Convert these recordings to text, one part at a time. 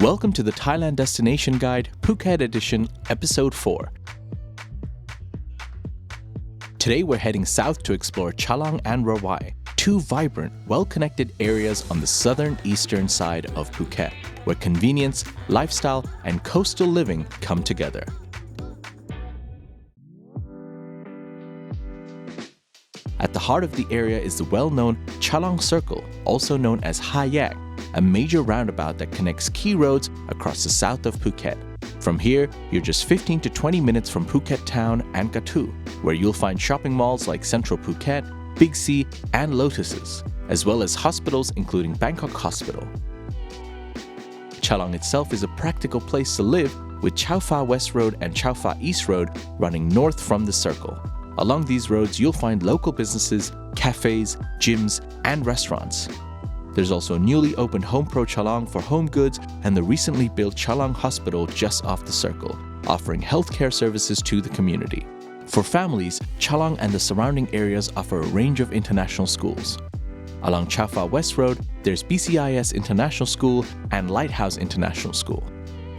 Welcome to the Thailand Destination Guide, Phuket Edition, Episode 4. Today we're heading south to explore Chalong and Rawai, two vibrant, well-connected areas on the southern-eastern side of Phuket, where convenience, lifestyle, and coastal living come together. At the heart of the area is the well-known Chalong Circle, also known as Hayak, a major roundabout that connects key roads across the south of Phuket. From here, you're just 15 to 20 minutes from Phuket town and Katu, where you'll find shopping malls like Central Phuket, Big C, and Lotuses, as well as hospitals including Bangkok Hospital. Chalong itself is a practical place to live, with Chao Pha West Road and Chao Pha East Road running north from the circle. Along these roads, you'll find local businesses, cafes, gyms, and restaurants. There's also a newly opened HomePro Chalong for home goods and the recently built Chalong Hospital just off the circle, offering healthcare services to the community. For families, Chalong and the surrounding areas offer a range of international schools. Along Chao Pha West Road, there's BCIS International School and Lighthouse International School.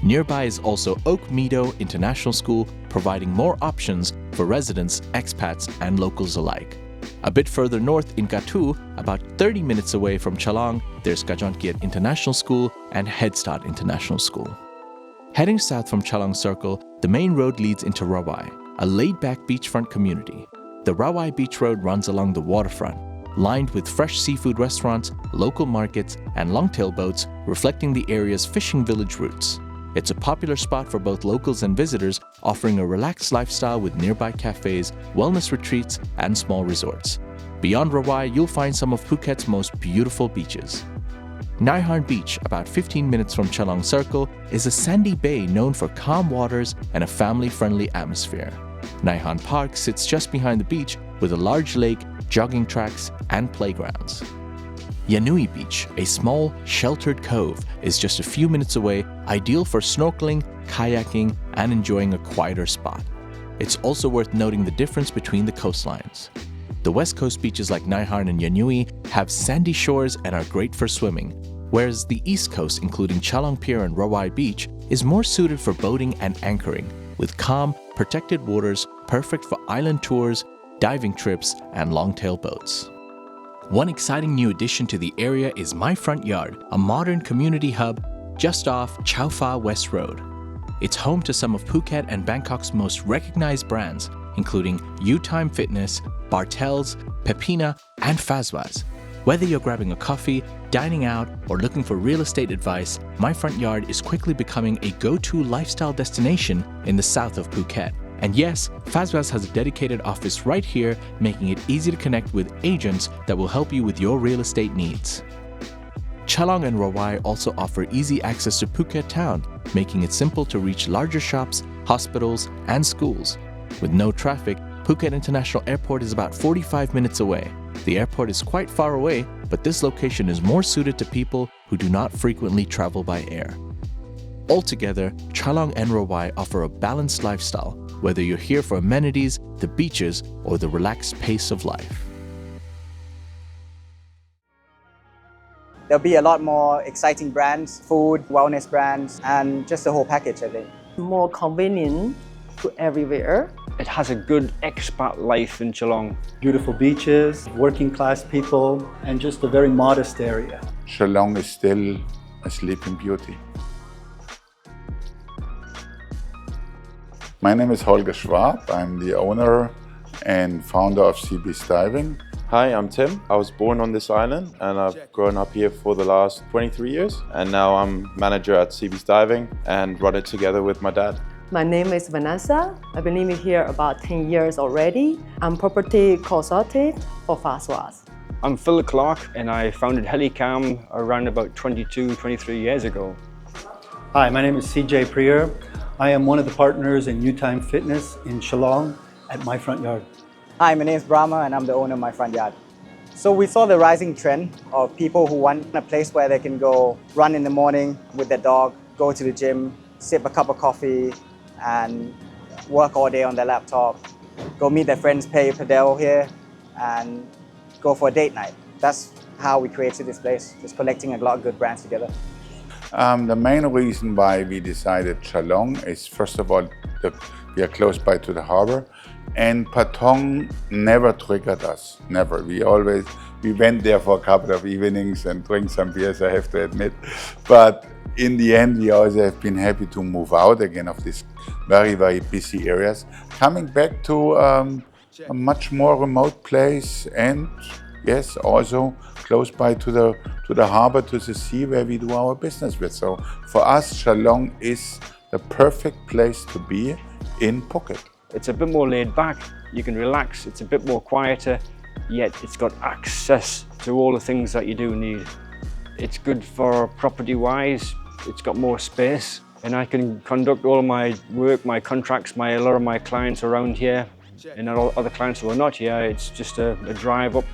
Nearby is also Meadow International School, providing more options for residents, expats, and locals alike. A bit further north in Katu, about 30 minutes away from Chalong, there's Kajonkiet International School and HeadStart International School. Heading south from Chalong Circle, the main road leads into Rawai, a laid-back beachfront community. The Rawai Beach Road runs along the waterfront, lined with fresh seafood restaurants, local markets, and longtail boats, reflecting the area's fishing village roots. It's a popular spot for both locals and visitors, offering a relaxed lifestyle with nearby cafes, wellness retreats, and small resorts. Beyond Rawai, you'll find some of Phuket's most beautiful beaches. Harn Beach, about 15 minutes from Chalong Circle, is a sandy bay known for calm waters and a family-friendly atmosphere. Harn Park sits just behind the beach with a large lake, jogging tracks, and playgrounds. Yanui Beach, a small, sheltered cove, is just a few minutes away, ideal for snorkeling, kayaking, and enjoying a quieter spot. It's also worth noting the difference between the coastlines. The west coast beaches like Harn and Yanui have sandy shores and are great for swimming, whereas the east coast, including Chalong Pier and Rawai Beach, is more suited for boating and anchoring, with calm, protected waters perfect for island tours, diving trips, and longtail boats. One exciting new addition to the area is MyFrontYard, a modern community hub just off Chao Pha West Road. It's home to some of Phuket and Bangkok's most recognized brands, including Youtime Fitness, Bartels, Peppina, and FazWaz. Whether you're grabbing a coffee, dining out, or looking for real estate advice, MyFrontYard is quickly becoming a go-to lifestyle destination in the south of Phuket. And yes, FazWaz has a dedicated office right here, making it easy to connect with agents that will help you with your real estate needs. Chalong and Rawai also offer easy access to Phuket town, making it simple to reach larger shops, hospitals, and schools. With no traffic, Phuket International Airport is about 45 minutes away. The airport is quite far away, but this location is more suited to people who do not frequently travel by air. Altogether, Chalong and Rawai offer a balanced lifestyle, whether you're here for amenities, the beaches, or the relaxed pace of life. There'll be a lot more exciting brands, food, wellness brands, and just the whole package, I think. More convenient to everywhere. It has a good expat life in Chalong. Beautiful beaches, working class people, and just a very modest area. Chalong is still a sleeping beauty. My name is Holger Schwab. I'm the owner and founder of CB's Diving. Hi, I'm Tim. I was born on this island and I've grown up here for the last 23 years. And now I'm manager at CB's Diving and run it together with my dad. My name is Vanessa. I've been living here about 10 years already. I'm property consultant for FazWaz. I'm Philip Clark and I founded Helicam around about 23 years ago. Hi, my name is CJ Prier. I am one of the partners in Youtime Fitness in Chalong at MyFrontYard. Hi, my name is Brahma and I'm the owner of MyFrontYard. So we saw the rising trend of people who want a place where they can go run in the morning with their dog, go to the gym, sip a cup of coffee, and work all day on their laptop, go meet their friends, play padel here, and go for a date night. That's how we created this place, just collecting a lot of good brands together. The main reason why we decided Chalong is, first of all, we are close by to the harbor, and Patong never triggered us, never. We went there for a couple of evenings and drink some beers, I have to admit. But in the end, we also have been happy to move out again of these very, very busy areas, coming back to a much more remote place, and yes, also close by to the harbor, to the sea where we do our business with. So for us, Chalong is the perfect place to be in Phuket. It's a bit more laid back, you can relax, it's a bit more quieter, yet it's got access to all the things that you do need. It's good for property-wise, it's got more space, and I can conduct all my work, my contracts, a lot of my clients around here, and other clients who are not here. It's just a drive up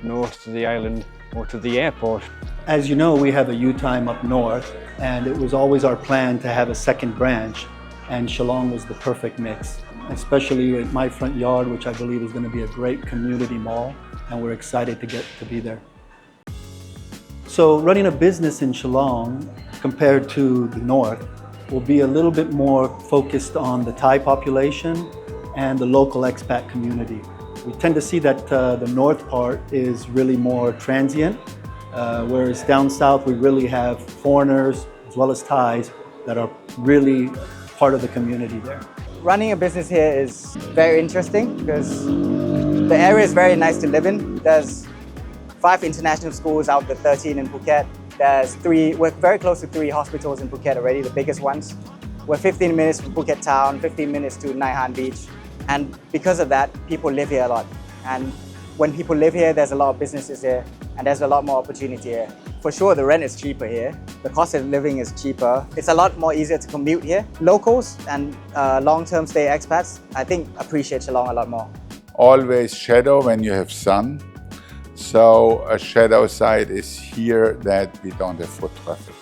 north to the island or to the airport. As you know, we have a Youtime up north, and it was always our plan to have a second branch, and Chalong was the perfect mix, especially with MyFrontYard, which I believe is going to be a great community mall, and we're excited to get to be there. So running a business in Chalong compared to the north will be a little bit more focused on the Thai population and the local expat community. We tend to see that the north part is really more transient, whereas down south we really have foreigners as well as Thais that are really part of the community there. Running a business here is very interesting because the area is very nice to live in. There's 5 international schools out of the 13 in Phuket. We're very close to 3 hospitals in Phuket already, the biggest ones. We're 15 minutes from Phuket town, 15 minutes to Harn Beach. And because of that, people live here a lot. And when people live here, there's a lot of businesses here, and there's a lot more opportunity here. For sure, the rent is cheaper here. The cost of living is cheaper. It's a lot more easier to commute here. Locals and long-term stay expats, I think, appreciate Chalong a lot more. Always shadow when you have sun. So a shadow side is here that we don't have foot traffic.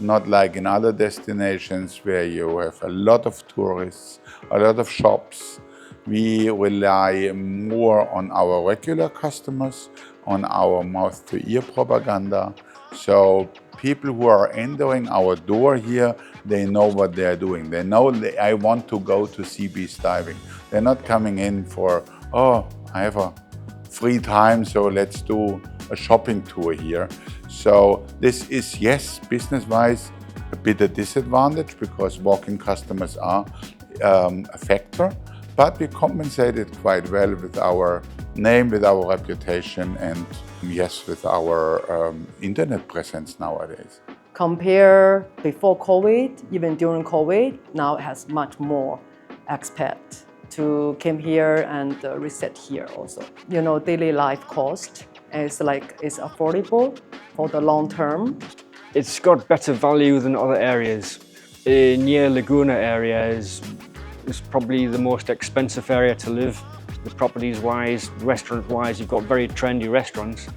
Not like in other destinations where you have a lot of tourists, a lot of shops. We rely more on our regular customers, on our mouth-to-ear propaganda. So people who are entering our door here, they know what they are doing. They know I want to go to sea beach diving. They're not coming in for, oh, I have a free time, so let's do a shopping tour here. So this is, yes, business-wise, a bit a disadvantage because walk-in customers are a factor, but we compensated quite well with our name, with our reputation, and yes, with our internet presence nowadays. Compare before COVID, even during COVID, now it has much more expat to come here and reset here also. You know, daily life cost is affordable for the long term. It's got better value than other areas. Near Laguna area is probably the most expensive area to live. The properties wise, restaurant wise, you've got very trendy restaurants.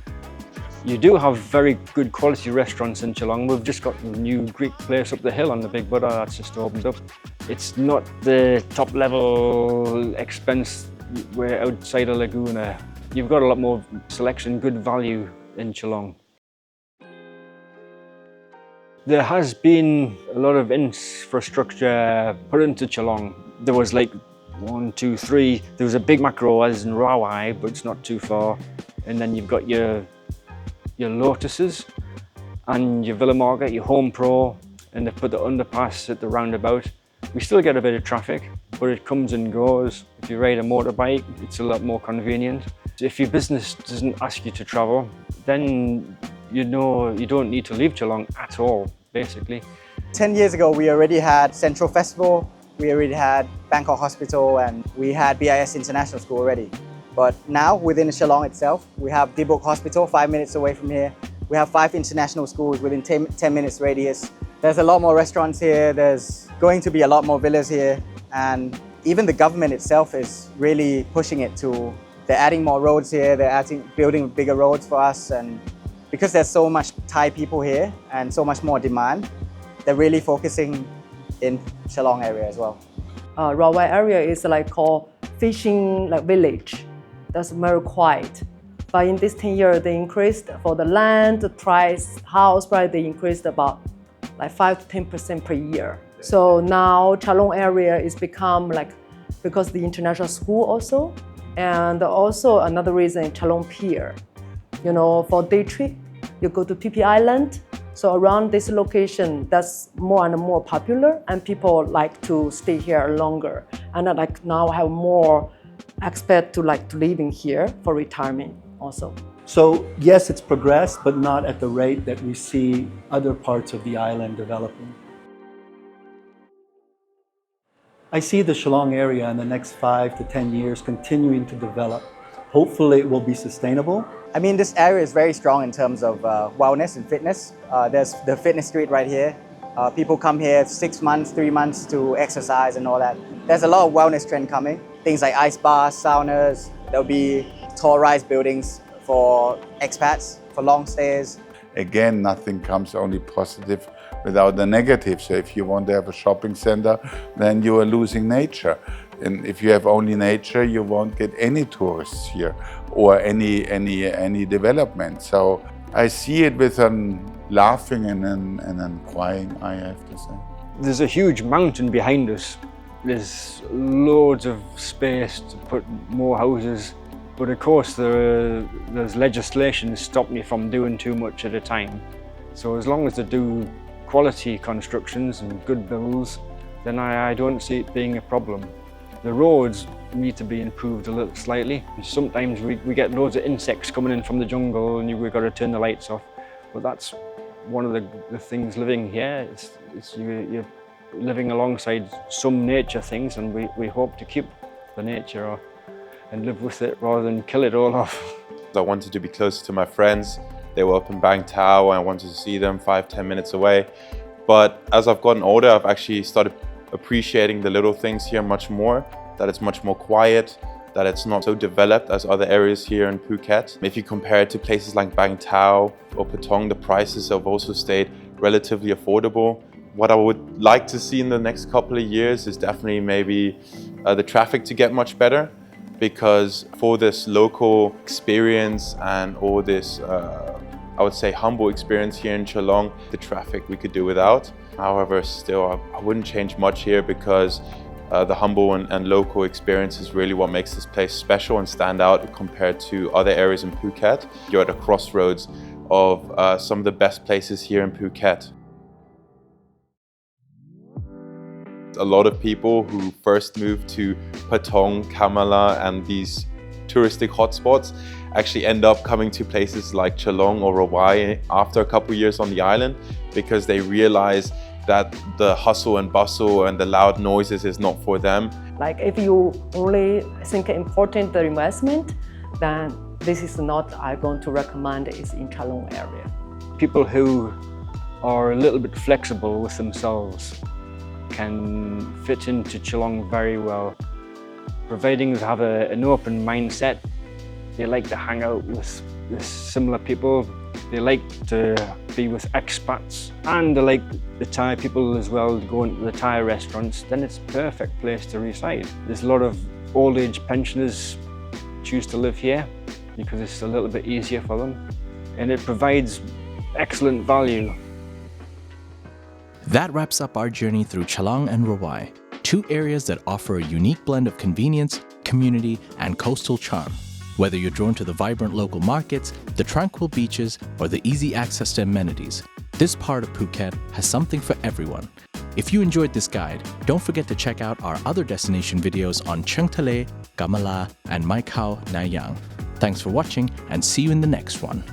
You do have very good quality restaurants in Chalong. We've just got a new Greek place up the hill on the Big Buddha that's just opened up. It's not the top level expense we're outside of Laguna. You've got a lot more selection, good value in Chalong. There has been a lot of infrastructure put into Chalong. There was like 1, 2, 3. There was a big macro as in Rawai, but it's not too far. And then you've got your Lotuses and your Villa Market, your HomePro, and they put the underpass at the roundabout. We still get a bit of traffic, but it comes and goes. If you ride a motorbike, it's a lot more convenient. If your business doesn't ask you to travel, then you know you don't need to leave Chalong at all, basically. 10 years ago, we already had Central Festival, we already had Bangkok Hospital, and we had BCIS International School already. But now, within Chalong itself, we have Dibuk Hospital 5 minutes away from here. We have 5 international schools within 10 minutes radius. There's a lot more restaurants here. There's going to be a lot more villas here. And even the government itself is really pushing it to, they're adding more roads here. They're building bigger roads for us. And because there's so much Thai people here and so much more demand, they're really focusing in Chalong area as well. Rawai area is called fishing village. That's very quiet. But in this 10 years, they increased for the land, the price, house price, they increased about like 5 to 10% per year. So now Chalong area is become like, because the international school also, and also another reason, Chalong Pier. You know, for day trip, you go to PP Island. So around this location, that's more and more popular, and people like to stay here longer. And like now have more expats to like to living here for retirement also. So yes, it's progressed, but not at the rate that we see other parts of the island developing. I see the Chalong area in the next 5 to 10 years continuing to develop. Hopefully it will be sustainable. I mean, this area is very strong in terms of wellness and fitness. There's the fitness street right here. People come here 6 months, 3 months to exercise and all that. There's a lot of wellness trend coming. Things like ice bars, saunas. There'll be tall rise buildings for expats, for long stays. Again, nothing comes only positive without the negative. So if you want to have a shopping center, then you are losing nature. And if you have only nature, you won't get any tourists here or any development. So I see it with laughing and then crying, I have to say. There's a huge mountain behind us. There's loads of space to put more houses. But of course, there's legislation to stop me from doing too much at a time. So as long as they do quality constructions and good builds, then I don't see it being a problem. The roads need to be improved a little slightly. Sometimes we get loads of insects coming in from the jungle and we've got to turn the lights off. But that's one of the things living here. You're living alongside some nature things, and we hope to keep the nature and live with it rather than kill it all off. I wanted to be closer to my friends. They were up in Bangkok and I wanted to see them 5-10 minutes away. But as I've gotten older, I've actually started appreciating the little things here much more, that it's much more quiet, that it's not so developed as other areas here in Phuket. If you compare it to places like Bangkok or Patong, the prices have also stayed relatively affordable. What I would like to see in the next couple of years is definitely maybe the traffic to get much better, because for this local experience and all this, I would say, humble experience here in Chalong, the traffic we could do without. However, still, I wouldn't change much here, because the humble and local experience is really what makes this place special and stand out compared to other areas in Phuket. You're at a crossroads of some of the best places here in Phuket. A lot of people who first moved to Patong, Kamala and these touristic hotspots actually end up coming to places like Chalong or Rawai after a couple of years on the island, because they realize that the hustle and bustle and the loud noises is not for them. Like if you only think important the investment, then this is not I'm going to recommend is in Chalong area. People who are a little bit flexible with themselves can fit into Chalong very well, providing they have an open mindset. They like to hang out with similar people. They like to be with expats, and they like the Thai people as well, going to the Thai restaurants. Then it's a perfect place to reside. There's a lot of old age pensioners choose to live here because it's a little bit easier for them, and it provides excellent value. That wraps up our journey through Chalong and Rawai, two areas that offer a unique blend of convenience, community, and coastal charm. Whether you're drawn to the vibrant local markets, the tranquil beaches, or the easy access to amenities, this part of Phuket has something for everyone. If you enjoyed this guide, don't forget to check out our other destination videos on Chiang Thale, Kamala, and Mai Khao Nai Yang. Thanks for watching, and see you in the next one.